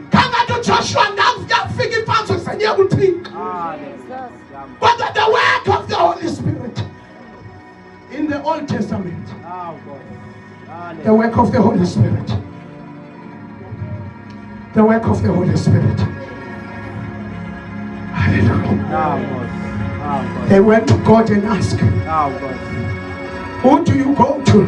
Kangathi Joshua ngafika imfanzo senye kuThixo. But the work of the Holy Spirit in the Old Testament. The work of the Holy Spirit. The work of the Holy Spirit. Hallelujah. They went to God and asked, who do you go to?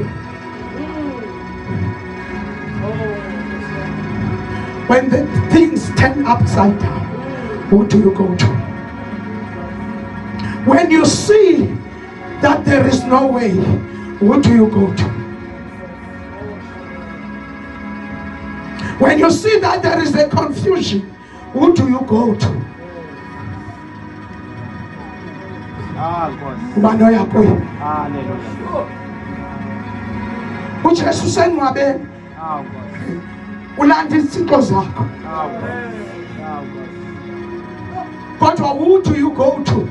When the things turn upside down, who do you go to? When you see that there is no way, who do you go to? When you see that there is a confusion, who do you go to? uJesu senwabeni ulanda izinto zakho kodwa who do you go to?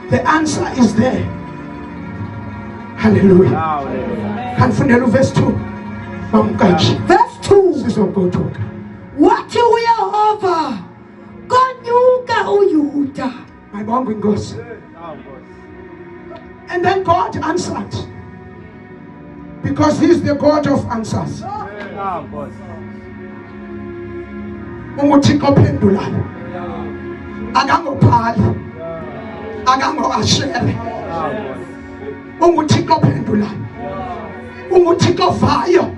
The answer is there. Hallelujah. Kanifundela verse 2. Verse 2. Sizogoduka. Wathi uYehova konyuka uYuda. Mayibonge inkosi. And then God answered, because He's the God of answers. UThixo ophendulayo akangophali akango-ashere. UThixo ophendulayo UThixo ovayo.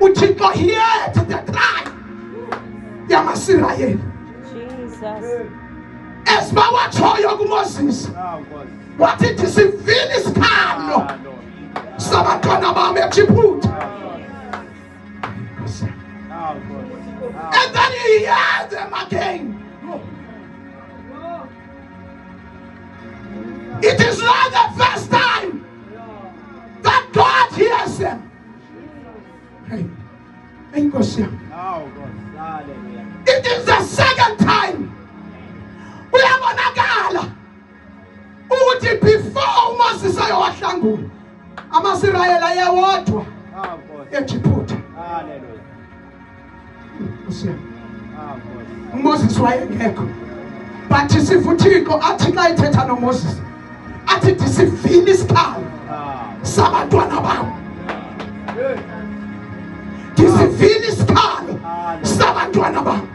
UThixo heard the cry yamaSirayeli. Esibawatshoyo kuMoses wathi ndisivile isikhalo sabantwana bami eGibhithe. And then He heard them again. It is not the first time that God hears them. It is the second time. Uyabonakala ukuthi before Moses ayowahlangula amaSirayeli ayewodwa eGibhithe. Moses wayengekho, but sifuthiko athi xa ethetha noMoses athi ndisivile isikhalo sabantwana bam. Ndisivile isikhalo sabantwana bam.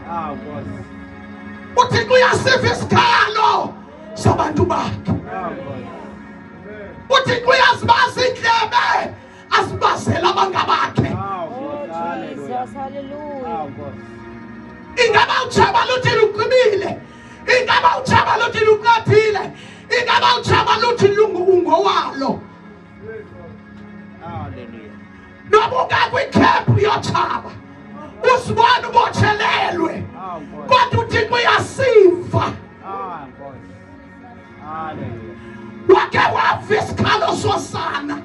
UThixo uyasiva isikhalo sabantu bakhe. UThixo uyasibaza indlebe asibazela abangabakhe. Ingaba utshaba luthi luqinile, ingaba utshaba luthi luqathile, ingaba utshaba luthi ungowalo. Noba ungakwikhepu yotshaba usibona ubotshelelwe, kodwa uThixo uyasiva. Wake wava isikhalo sosana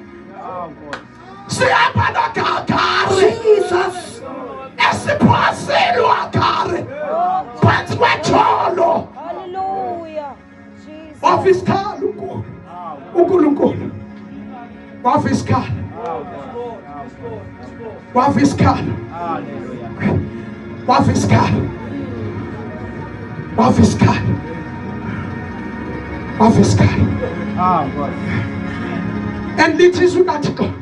sihamba noGagari esiphosile uHagari phansi kwetholo. Wava isikhalo uNkulunkulu, wava isikhalo, wava isikhalo, wava isikhalo, wava isikhalo, wava isikhalo. And lithi izwi kaThixo,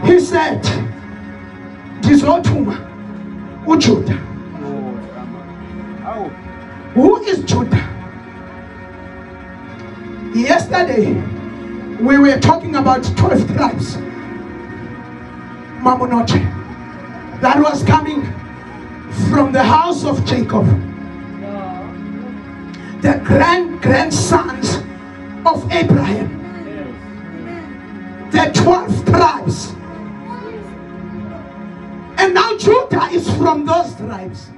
He said, ndizothuma uJuda. Who is Judah? Yesterday we were talking about 12 tribes, Mamonoche, that was coming from the house of Jacob, the grandsons of Abraham, the 12 tribes. And now Judah is from those tribes.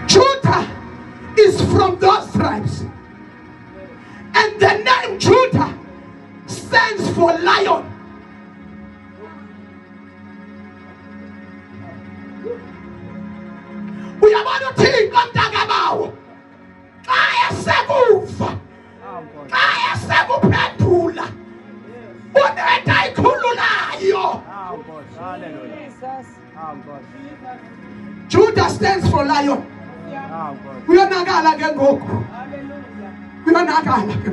Judah is from those tribes. And the name Judah stands for lion. Uyabona uThixo mntakabawo xa esekuva, xa esekuphe Judah stands for lion. Uyonakala ke ngoku. Uyonakala ke.